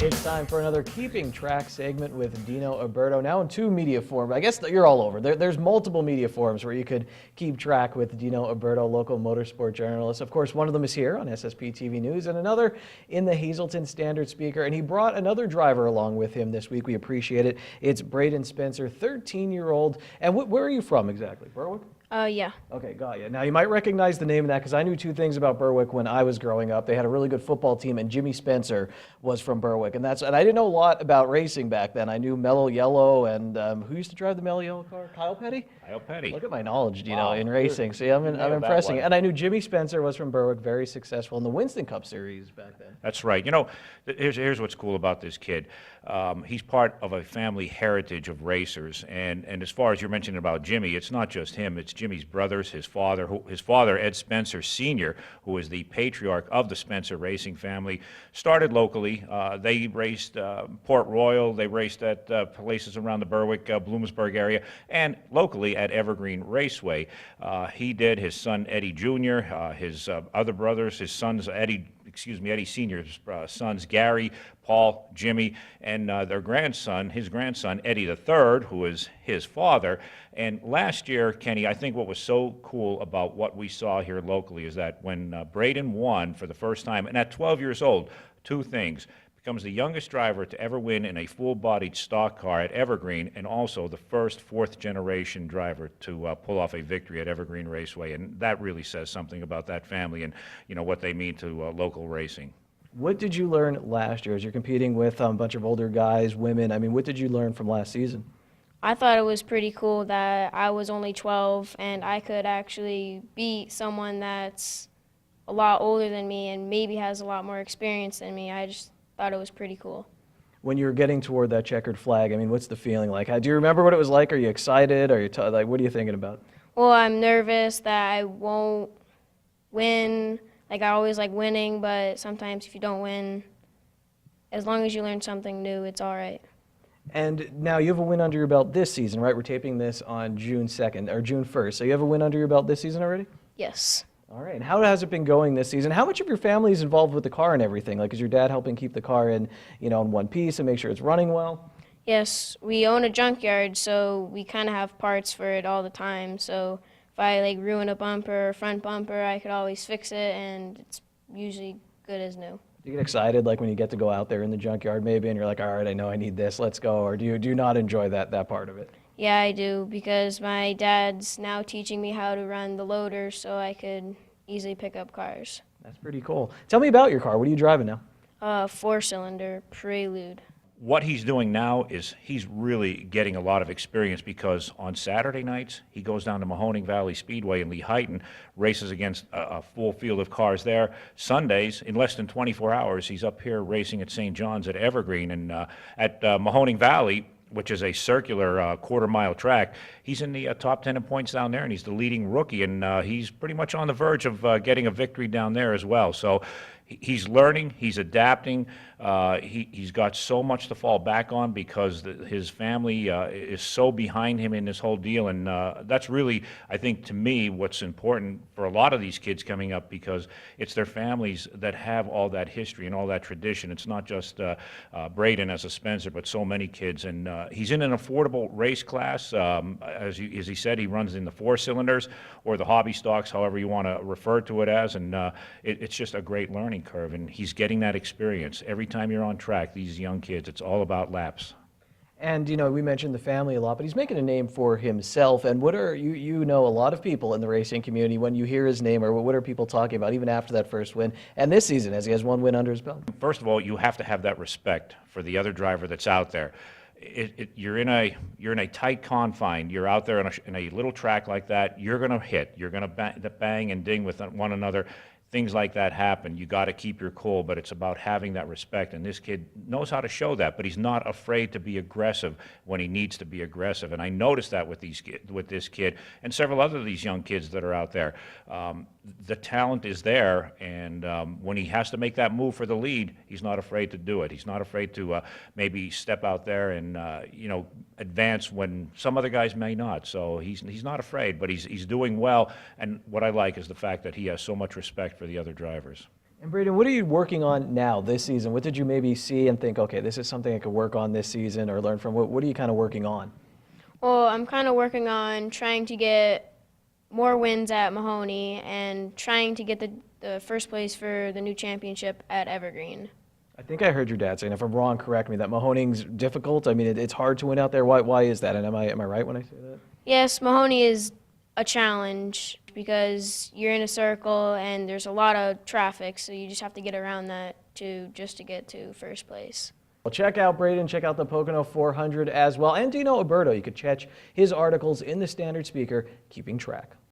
It's time for another Keeping Track segment with Dino Alberto, now in two media forms. I guess you're all over. There's multiple media forms where you could keep track with Dino Alberto, local motorsport journalist. Of course, one of them is here on SSPTV News and another in the Hazleton Standard Speaker. And he brought another driver along with him this week. We appreciate it. It's Braden Spencer, 13-year-old. And where are you from exactly? Berwick? Yeah. Okay, got you. Now, you might recognize the name of that because I knew two things about Berwick when I was growing up. They had a really good football team, and Jimmy Spencer was from Berwick. And I didn't know a lot about racing back then. I knew Mellow Yellow, and who used to drive the Mellow Yellow car? Kyle Petty? Kyle Petty. Look at my knowledge, Wow, in racing. See, I'm impressing. And I knew Jimmy Spencer was from Berwick, very successful in the Winston Cup Series back then. That's right. You know, here's what's cool about this kid. He's part of a family heritage of racers, and as far as you're mentioning about Jimmy, it's not just him. It's Jimmy's brothers, his father, Ed Spencer Sr., who is the patriarch of the Spencer racing family, started locally. They raced Port Royal. They raced at places around the Berwick, Bloomsburg area, and locally at Evergreen Raceway. He did. His son Eddie Jr., his other brothers, his sons Eddie Sr.'s sons, Gary, Paul, Jimmy, and their grandson, his grandson, Eddie III, who is his father. And last year, Kenny, I think what was so cool about what we saw here locally is that when Braden won for the first time, and at 12 years old, two things. Becomes the youngest driver to ever win in a full-bodied stock car at Evergreen, and also the first fourth-generation driver to pull off a victory at Evergreen Raceway. And that really says something about that family and, you know, what they mean to local racing. What did you learn last year as you're competing with a bunch of older guys, women? I mean, what did you learn from last season? I thought it was pretty cool that I was only 12 and I could actually beat someone that's a lot older than me and maybe has a lot more experience than me. I just thought it was pretty cool. When you're getting toward that checkered flag, I mean, what's the feeling like? Do you remember what it was like? Are you excited? Are you like, what are you thinking about? Well, I'm nervous that I won't win. Like, I always like winning, but sometimes if you don't win, as long as you learn something new, it's all right. And now you have a win under your belt this season, right? We're taping this on June 2nd or June 1st. So you have a win under your belt this season already? Yes. All right. And how has it been going this season? How much of your family is involved with the car and everything? Like, is your dad helping keep the car in one piece and make sure it's running well? Yes, we own a junkyard, so we kind of have parts for it all the time. So if I like ruin a bumper or front bumper, I could always fix it, and it's usually good as new. Do you get excited like when you get to go out there in the junkyard maybe and you're like, all right, I know I need this, let's go? Or do you not enjoy that part of it? Yeah, I do, because my dad's now teaching me how to run the loader so I could easily pick up cars. That's pretty cool. Tell me about your car. What are you driving now? 4-cylinder Prelude. What he's doing now is he's really getting a lot of experience because on Saturday nights, he goes down to Mahoning Valley Speedway in Lehighton, races against a full field of cars there. Sundays, in less than 24 hours, he's up here racing at St. John's at Evergreen. And at Mahoning Valley, which is a circular quarter-mile track, he's in the top 10 in points down there, and he's the leading rookie, and he's pretty much on the verge of getting a victory down there as well. So he's learning, he's adapting. He's got so much to fall back on because his family is so behind him in this whole deal, and that's really, I think, to me, what's important for a lot of these kids coming up, because it's their families that have all that history and all that tradition. It's not just Braden as a Spencer, but so many kids, and he's in an affordable race class. As he said, he runs in the 4-cylinders or the hobby stocks, however you want to refer to it as, and it's just a great learning curve, and he's getting that experience. Every time you're on track, these young kids, it's all about laps. And, we mentioned the family a lot, but he's making a name for himself. And what are, you know a lot of people in the racing community, when you hear his name, or what are people talking about, even after that first win, and this season, as he has one win under his belt? First of all, you have to have that respect for the other driver that's out there. You're in a tight confine. You're out there in a little track like that. You're going to hit. You're going to bang and ding with one another. Things like that happen. You got to keep your cool, but it's about having that respect. And this kid knows how to show that, but he's not afraid to be aggressive when he needs to be aggressive. And I noticed that with this kid and several other of these young kids that are out there. The talent is there, and when he has to make that move for the lead, he's not afraid to do it. He's not afraid to maybe step out there and advance when some other guys may not. So he's not afraid, but he's doing well. And what I like is the fact that he has so much respect for the other drivers. And Braden, what are you working on now this season? What did you maybe see and think, okay, this is something I could work on this season or learn from? What are you kind of working on? Well, I'm kind of working on trying to get more wins at Mahoney and trying to get the first place for the new championship at Evergreen. I think I heard your dad saying, if I'm wrong, correct me, that Mahoning's difficult. I mean, it's hard to win out there. Why is that? And am I right when I say that? Yes, Mahoney is a challenge because you're in a circle and there's a lot of traffic, so you just have to get around that just to get to first place. Well, check out Braden, check out the Pocono 400 as well, and Dino Alberto. You could catch his articles in the Standard Speaker, Keeping Track.